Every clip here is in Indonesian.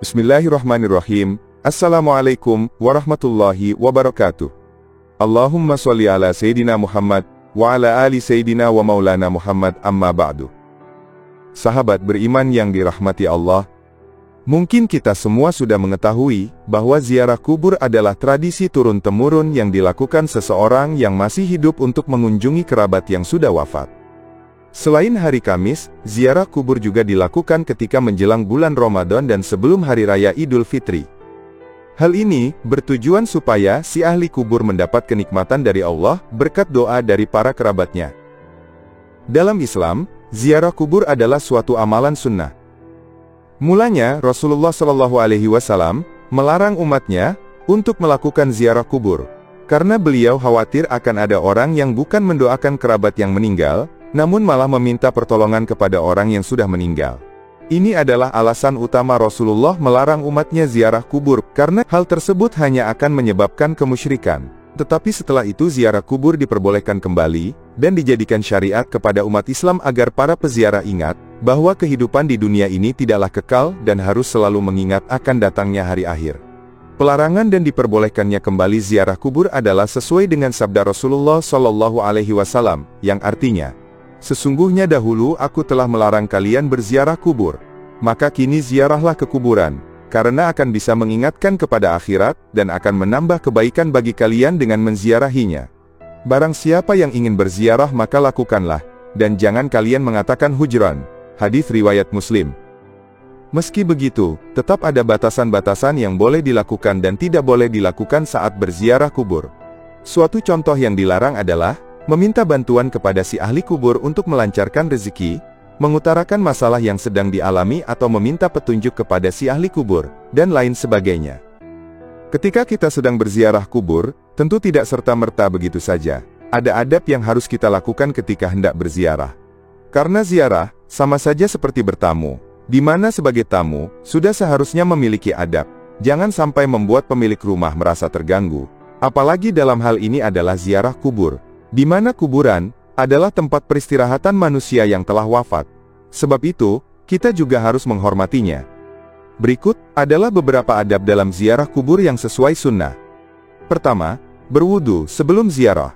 Bismillahirrahmanirrahim. Assalamualaikum warahmatullahi wabarakatuh. Allahumma sholli ala Sayyidina Muhammad wa ala ali Sayyidina wa maulana Muhammad, amma ba'du. Sahabat beriman yang dirahmati Allah, mungkin kita semua sudah mengetahui bahwa ziarah kubur adalah tradisi turun-temurun yang dilakukan seseorang yang masih hidup untuk mengunjungi kerabat yang sudah wafat. Selain hari Kamis, ziarah kubur juga dilakukan ketika menjelang bulan Ramadan dan sebelum Hari Raya Idul Fitri. Hal ini bertujuan supaya si ahli kubur mendapat kenikmatan dari Allah berkat doa dari para kerabatnya. Dalam Islam, ziarah kubur adalah suatu amalan sunnah. Mulanya, Rasulullah SAW melarang umatnya untuk melakukan ziarah kubur, karena beliau khawatir akan ada orang yang bukan mendoakan kerabat yang meninggal, namun malah meminta pertolongan kepada orang yang sudah meninggal. Ini adalah alasan utama Rasulullah melarang umatnya ziarah kubur, karena hal tersebut hanya akan menyebabkan kemusyrikan. Tetapi setelah itu ziarah kubur diperbolehkan kembali, dan dijadikan syariat kepada umat Islam agar para peziarah ingat, bahwa kehidupan di dunia ini tidaklah kekal dan harus selalu mengingat akan datangnya hari akhir. Pelarangan dan diperbolehkannya kembali ziarah kubur adalah sesuai dengan sabda Rasulullah SAW, yang artinya, "Sesungguhnya dahulu aku telah melarang kalian berziarah kubur, maka kini ziarahlah ke kuburan, karena akan bisa mengingatkan kepada akhirat, dan akan menambah kebaikan bagi kalian dengan menziarahinya. Barang siapa yang ingin berziarah maka lakukanlah, dan jangan kalian mengatakan hujran." Hadis riwayat Muslim. Meski begitu, tetap ada batasan-batasan yang boleh dilakukan dan tidak boleh dilakukan saat berziarah kubur. Suatu contoh yang dilarang adalah meminta bantuan kepada si ahli kubur untuk melancarkan rezeki, mengutarakan masalah yang sedang dialami atau meminta petunjuk kepada si ahli kubur, dan lain sebagainya. Ketika kita sedang berziarah kubur, tentu tidak serta-merta begitu saja. Ada adab yang harus kita lakukan ketika hendak berziarah. Karena ziarah, sama saja seperti bertamu, di mana sebagai tamu, sudah seharusnya memiliki adab. Jangan sampai membuat pemilik rumah merasa terganggu. Apalagi dalam hal ini adalah ziarah kubur, di mana kuburan adalah tempat peristirahatan manusia yang telah wafat. Sebab itu, kita juga harus menghormatinya. Berikut adalah beberapa adab dalam ziarah kubur yang sesuai sunnah. Pertama, berwudu sebelum ziarah.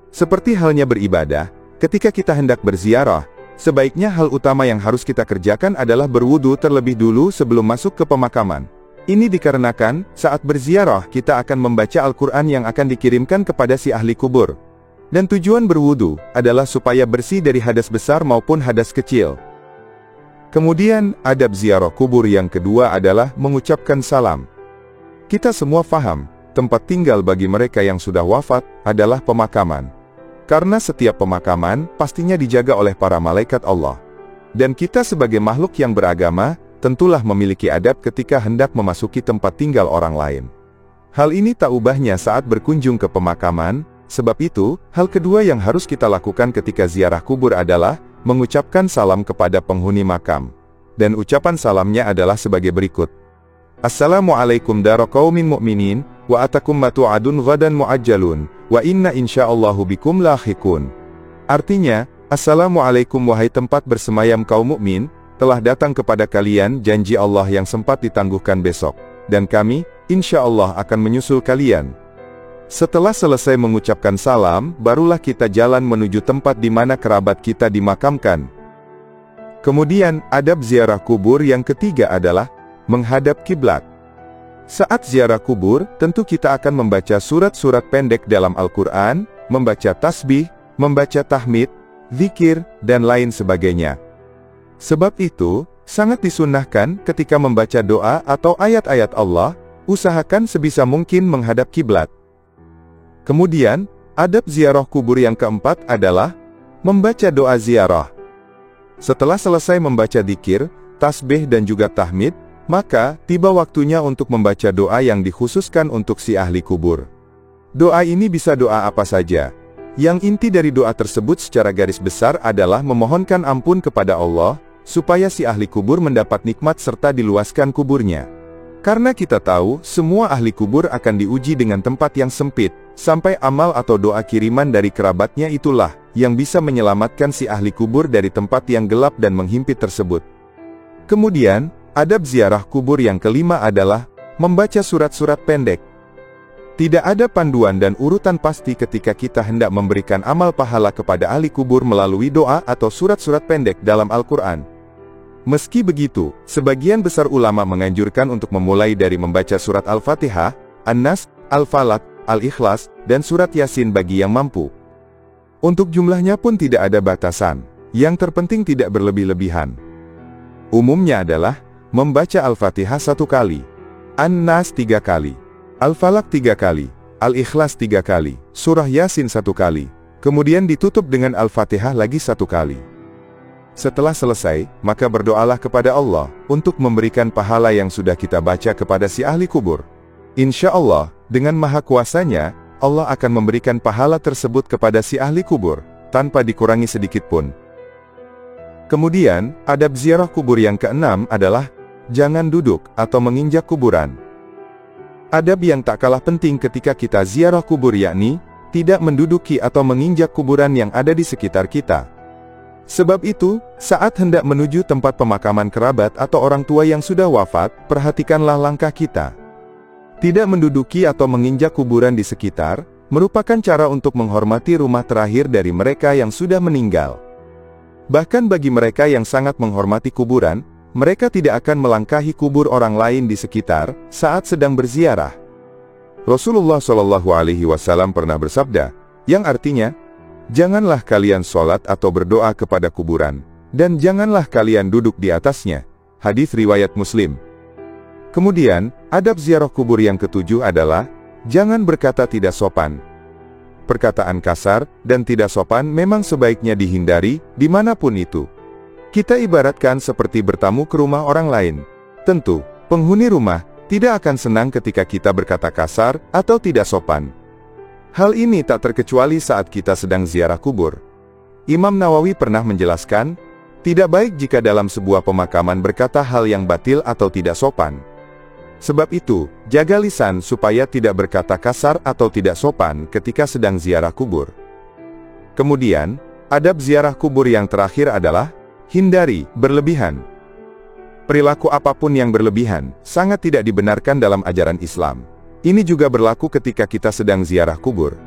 Seperti halnya beribadah, ketika kita hendak berziarah, sebaiknya hal utama yang harus kita kerjakan adalah berwudu terlebih dulu sebelum masuk ke pemakaman. Ini dikarenakan, saat berziarah kita akan membaca Al-Quran yang akan dikirimkan kepada si ahli kubur. Dan tujuan berwudu adalah supaya bersih dari hadas besar maupun hadas kecil. Kemudian, adab ziarah kubur yang kedua adalah mengucapkan salam. Kita semua faham, tempat tinggal bagi mereka yang sudah wafat adalah pemakaman. Karena setiap pemakaman pastinya dijaga oleh para malaikat Allah. Dan kita sebagai makhluk yang beragama, tentulah memiliki adab ketika hendak memasuki tempat tinggal orang lain. Hal ini tak ubahnya saat berkunjung ke pemakaman. Sebab itu, hal kedua yang harus kita lakukan ketika ziarah kubur adalah mengucapkan salam kepada penghuni makam. Dan ucapan salamnya adalah sebagai berikut. Assalamualaikum dara qaumin mu'minin, wa atakum matu'adun ghadan mu'ajjalun, wa inna insyaallahu bikum lahiqun. Artinya, Assalamualaikum wahai tempat bersemayam kaum mukmin, telah datang kepada kalian janji Allah yang sempat ditangguhkan besok. Dan kami, insyaallah akan menyusul kalian. Setelah selesai mengucapkan salam, barulah kita jalan menuju tempat di mana kerabat kita dimakamkan. Kemudian, adab ziarah kubur yang ketiga adalah menghadap kiblat. Saat ziarah kubur, tentu kita akan membaca surat-surat pendek dalam Al-Quran, membaca tasbih, membaca tahmid, zikir, dan lain sebagainya. Sebab itu, sangat disunnahkan ketika membaca doa atau ayat-ayat Allah, usahakan sebisa mungkin menghadap kiblat. Kemudian, adab ziarah kubur yang keempat adalah membaca doa ziarah. Setelah selesai membaca dzikir, tasbih dan juga tahmid, maka tiba waktunya untuk membaca doa yang dikhususkan untuk si ahli kubur. Doa ini bisa doa apa saja. Yang inti dari doa tersebut secara garis besar adalah memohonkan ampun kepada Allah, supaya si ahli kubur mendapat nikmat serta diluaskan kuburnya. Karena kita tahu, semua ahli kubur akan diuji dengan tempat yang sempit, sampai amal atau doa kiriman dari kerabatnya itulah, yang bisa menyelamatkan si ahli kubur dari tempat yang gelap dan menghimpit tersebut. Kemudian, adab ziarah kubur yang kelima adalah membaca surat-surat pendek. Tidak ada panduan dan urutan pasti ketika kita hendak memberikan amal pahala kepada ahli kubur melalui doa atau surat-surat pendek dalam Al-Quran. Meski begitu, sebagian besar ulama menganjurkan untuk memulai dari membaca surat Al-Fatihah, An-Nas, Al-Falaq, Al-Ikhlas, dan surat Yasin bagi yang mampu. Untuk jumlahnya pun tidak ada batasan, yang terpenting tidak berlebih-lebihan. Umumnya adalah membaca Al-Fatihah 1 kali, An-Nas 3 kali, Al-Falaq 3 kali, Al-Ikhlas 3 kali, surah Yasin 1 kali, kemudian ditutup dengan Al-Fatihah lagi 1 kali. Setelah selesai, maka berdoalah kepada Allah untuk memberikan pahala yang sudah kita baca kepada si ahli kubur. Insya Allah, dengan maha kuasanya, Allah akan memberikan pahala tersebut kepada si ahli kubur, tanpa dikurangi sedikit pun. Kemudian, adab ziarah kubur yang keenam adalah, jangan duduk atau menginjak kuburan. Adab yang tak kalah penting ketika kita ziarah kubur yakni, tidak menduduki atau menginjak kuburan yang ada di sekitar kita. Sebab itu, saat hendak menuju tempat pemakaman kerabat atau orang tua yang sudah wafat, perhatikanlah langkah kita. Tidak menduduki atau menginjak kuburan di sekitar, merupakan cara untuk menghormati rumah terakhir dari mereka yang sudah meninggal. Bahkan bagi mereka yang sangat menghormati kuburan, mereka tidak akan melangkahi kubur orang lain di sekitar saat sedang berziarah. Rasulullah SAW pernah bersabda, yang artinya, janganlah kalian sholat atau berdoa kepada kuburan, dan janganlah kalian duduk di atasnya. Hadis riwayat Muslim. Kemudian, adab ziarah kubur yang ketujuh adalah, jangan berkata tidak sopan. Perkataan kasar dan tidak sopan memang sebaiknya dihindari, dimanapun itu. Kita ibaratkan seperti bertamu ke rumah orang lain. Tentu, penghuni rumah tidak akan senang ketika kita berkata kasar atau tidak sopan. Hal ini tak terkecuali saat kita sedang ziarah kubur. Imam Nawawi pernah menjelaskan, tidak baik jika dalam sebuah pemakaman berkata hal yang batil atau tidak sopan. Sebab itu, jaga lisan supaya tidak berkata kasar atau tidak sopan ketika sedang ziarah kubur. Kemudian, adab ziarah kubur yang terakhir adalah, hindari berlebihan. Perilaku apapun yang berlebihan, sangat tidak dibenarkan dalam ajaran Islam. Ini juga berlaku ketika kita sedang ziarah kubur.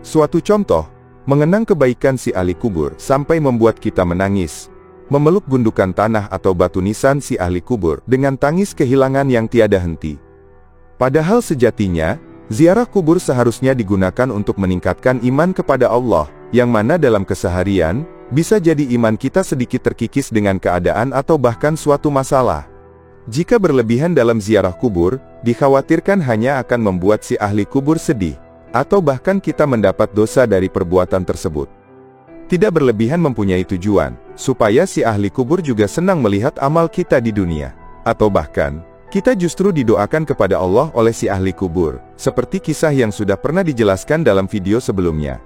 Suatu contoh, mengenang kebaikan si ahli kubur sampai membuat kita menangis. Memeluk gundukan tanah atau batu nisan si ahli kubur dengan tangis kehilangan yang tiada henti. Padahal sejatinya, ziarah kubur seharusnya digunakan untuk meningkatkan iman kepada Allah, yang mana dalam keseharian, bisa jadi iman kita sedikit terkikis dengan keadaan atau bahkan suatu masalah. Jika berlebihan dalam ziarah kubur, dikhawatirkan hanya akan membuat si ahli kubur sedih, atau bahkan kita mendapat dosa dari perbuatan tersebut. Tidak berlebihan mempunyai tujuan, supaya si ahli kubur juga senang melihat amal kita di dunia. Atau bahkan, kita justru didoakan kepada Allah oleh si ahli kubur, seperti kisah yang sudah pernah dijelaskan dalam video sebelumnya.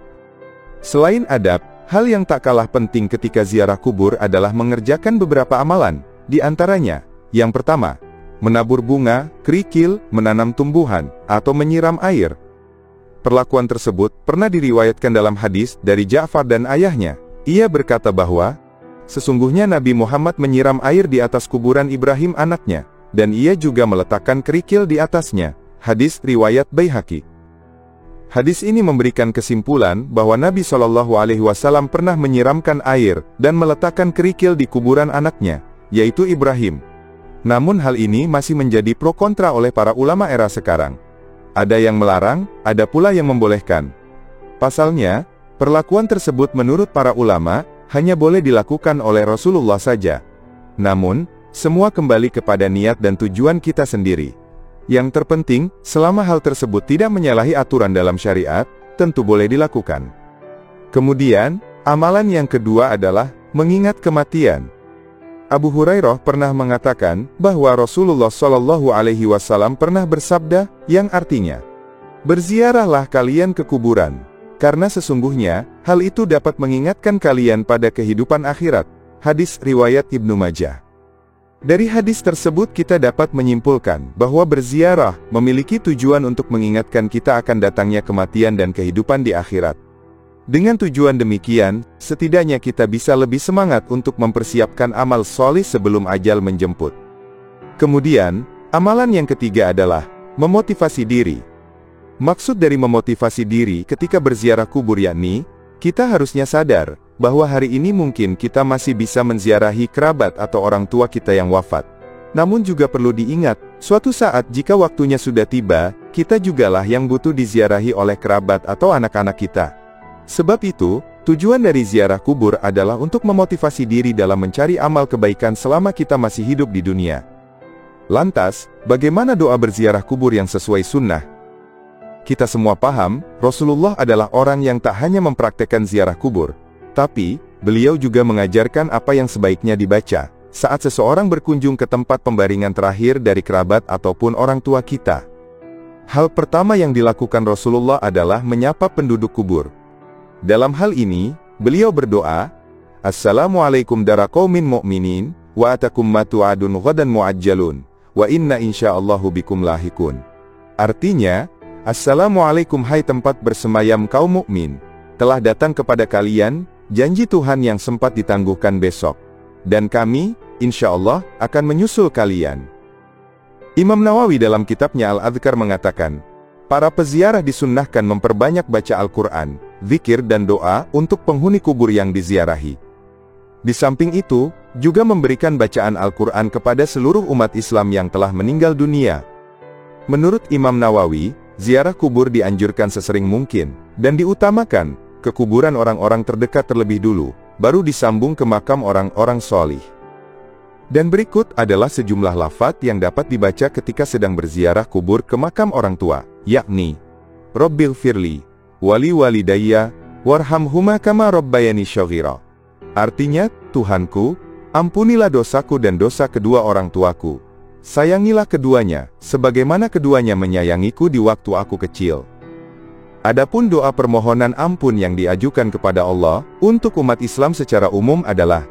Selain adab, hal yang tak kalah penting ketika ziarah kubur adalah mengerjakan beberapa amalan, di antaranya, yang pertama, menabur bunga, kerikil, menanam tumbuhan, atau menyiram air. Perlakuan tersebut pernah diriwayatkan dalam hadis dari Ja'far dan ayahnya. Ia berkata bahwa, sesungguhnya Nabi Muhammad menyiram air di atas kuburan Ibrahim anaknya, dan ia juga meletakkan kerikil di atasnya. Hadis riwayat Baihaqi. Hadis ini memberikan kesimpulan bahwa Nabi SAW pernah menyiramkan air dan meletakkan kerikil di kuburan anaknya, yaitu Ibrahim. Namun hal ini masih menjadi pro kontra oleh para ulama era sekarang. Ada yang melarang, ada pula yang membolehkan. Pasalnya, perlakuan tersebut menurut para ulama, hanya boleh dilakukan oleh Rasulullah saja. Namun, semua kembali kepada niat dan tujuan kita sendiri. Yang terpenting, selama hal tersebut tidak menyalahi aturan dalam syariat, tentu boleh dilakukan. Kemudian, amalan yang kedua adalah mengingat kematian. Abu Hurairah pernah mengatakan bahwa Rasulullah SAW pernah bersabda, yang artinya, berziarahlah kalian ke kuburan, karena sesungguhnya hal itu dapat mengingatkan kalian pada kehidupan akhirat. Hadis riwayat Ibnu Majah. Dari hadis tersebut kita dapat menyimpulkan bahwa berziarah memiliki tujuan untuk mengingatkan kita akan datangnya kematian dan kehidupan di akhirat. Dengan tujuan demikian, setidaknya kita bisa lebih semangat untuk mempersiapkan amal soleh sebelum ajal menjemput. Kemudian, amalan yang ketiga adalah memotivasi diri. Maksud dari memotivasi diri ketika berziarah kubur yakni, kita harusnya sadar bahwa hari ini mungkin kita masih bisa menziarahi kerabat atau orang tua kita yang wafat. Namun juga perlu diingat, suatu saat jika waktunya sudah tiba, kita jugalah yang butuh diziarahi oleh kerabat atau anak-anak kita. Sebab itu, tujuan dari ziarah kubur adalah untuk memotivasi diri dalam mencari amal kebaikan selama kita masih hidup di dunia. Lantas, bagaimana doa berziarah kubur yang sesuai sunnah? Kita semua paham, Rasulullah adalah orang yang tak hanya mempraktekkan ziarah kubur, tapi, beliau juga mengajarkan apa yang sebaiknya dibaca, saat seseorang berkunjung ke tempat pembaringan terakhir dari kerabat ataupun orang tua kita. Hal pertama yang dilakukan Rasulullah adalah menyapa penduduk kubur. Dalam hal ini, beliau berdoa, Assalamualaikum dara qaumin mu'minin, wa atakum ma tu'adun ghadan mu'ajjalun, wa inna insyaallahu bikum lahikun. Artinya, Assalamualaikum hai tempat bersemayam kaum mukmin, telah datang kepada kalian, janji Tuhan yang sempat ditangguhkan besok. Dan kami, insyaallah, akan menyusul kalian. Imam Nawawi dalam kitabnya Al-Adhkar mengatakan, para peziarah disunnahkan memperbanyak baca Al-Quran, zikir dan doa untuk penghuni kubur yang diziarahi. Di samping itu, juga memberikan bacaan Al-Quran kepada seluruh umat Islam yang telah meninggal dunia. Menurut Imam Nawawi, ziarah kubur dianjurkan sesering mungkin, dan diutamakan ke kuburan orang-orang terdekat terlebih dulu, baru disambung ke makam orang-orang solih. Dan berikut adalah sejumlah lafaz yang dapat dibaca ketika sedang berziarah kubur ke makam orang tua, yakni, Rabbil firli, wali walidayya, warhamhuma kama rabbayani shaghira. Artinya, Tuhanku, ampunilah dosaku dan dosa kedua orang tuaku. Sayangilah keduanya, sebagaimana keduanya menyayangiku di waktu aku kecil. Adapun doa permohonan ampun yang diajukan kepada Allah, untuk umat Islam secara umum adalah,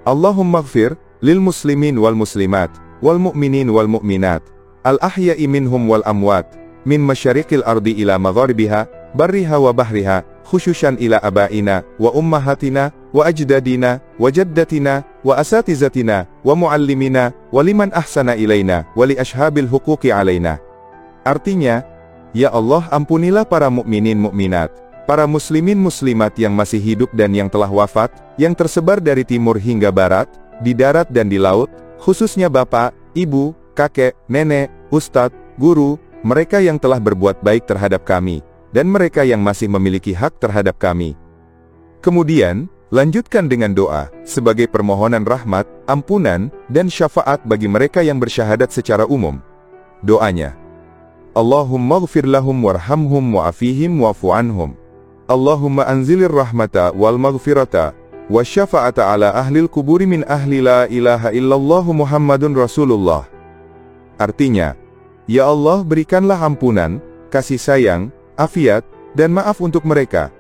Allahumma ghfir, lil muslimin wal muslimat, wal mu'minin wal mu'minat, al-ahya'i minhum wal amwat, min masyariqil ardi ila magharibiha, barriha wa bahriha, khususan ila abaina, wa ummahatina, wa ajdadina, wa jaddatina, wa asatizatina, wa muallimina, wa liman ahsana ilaina, wa li ashabil huquqi alaina. Artinya, ya Allah ampunilah para mukminin mukminat, para muslimin muslimat yang masih hidup dan yang telah wafat, yang tersebar dari timur hingga barat, di darat dan di laut, khususnya bapak, ibu, kakek, nenek, ustadz, guru, mereka yang telah berbuat baik terhadap kami, dan mereka yang masih memiliki hak terhadap kami. Kemudian, lanjutkan dengan doa, sebagai permohonan rahmat, ampunan, dan syafaat bagi mereka yang bersyahadat secara umum. Doanya, Allahumma ghfir lahum warhamhum wa'afihim wa'fu anhum. Allahumma anzilir rahmata wal maghfirata, wa syafa'ata ala ahlil kuburi min ahli la ilaha illallahu Muhammadun Rasulullah. Artinya, ya Allah berikanlah ampunan, kasih sayang, afiat, dan maaf untuk mereka.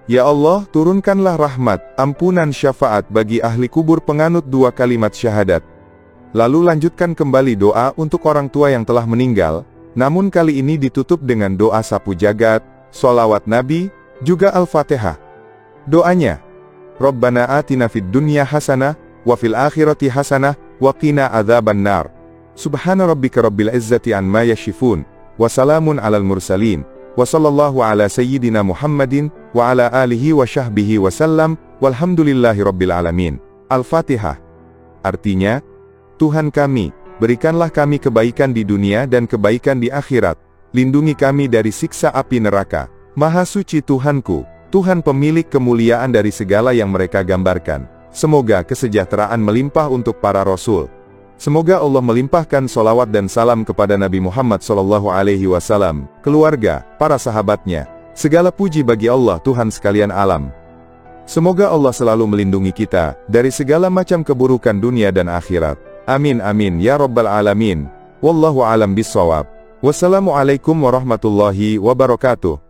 Ya Allah, turunkanlah rahmat, ampunan syafaat bagi ahli kubur penganut dua kalimat syahadat. Lalu lanjutkan kembali doa untuk orang tua yang telah meninggal, namun kali ini ditutup dengan doa sapu jagat, sholawat Nabi, juga Al-Fatihah. Doanya, Rabbana atina fid dunya hasanah, wa fil akhirati hasanah, wa qina adzaban nar. Subhana rabbika rabbil izzati amma yasifun, wa salamun alal mursalin. Wa sallallahu ala sayyidina Muhammadin, wa ala alihi wa syahbihi wa sallam, walhamdulillahi rabbil alamin. Al-Fatihah. Artinya, Tuhan kami, berikanlah kami kebaikan di dunia dan kebaikan di akhirat. Lindungi kami dari siksa api neraka. Maha suci Tuhanku, Tuhan pemilik kemuliaan dari segala yang mereka gambarkan. Semoga kesejahteraan melimpah untuk para Rasul. Semoga Allah melimpahkan solawat dan salam kepada Nabi Muhammad SAW, keluarga, para sahabatnya. Segala puji bagi Allah Tuhan sekalian alam. Semoga Allah selalu melindungi kita dari segala macam keburukan dunia dan akhirat. Amin amin ya rabbal alamin. Wallahu alam bissawab. Wassalamualaikum warahmatullahi wabarakatuh.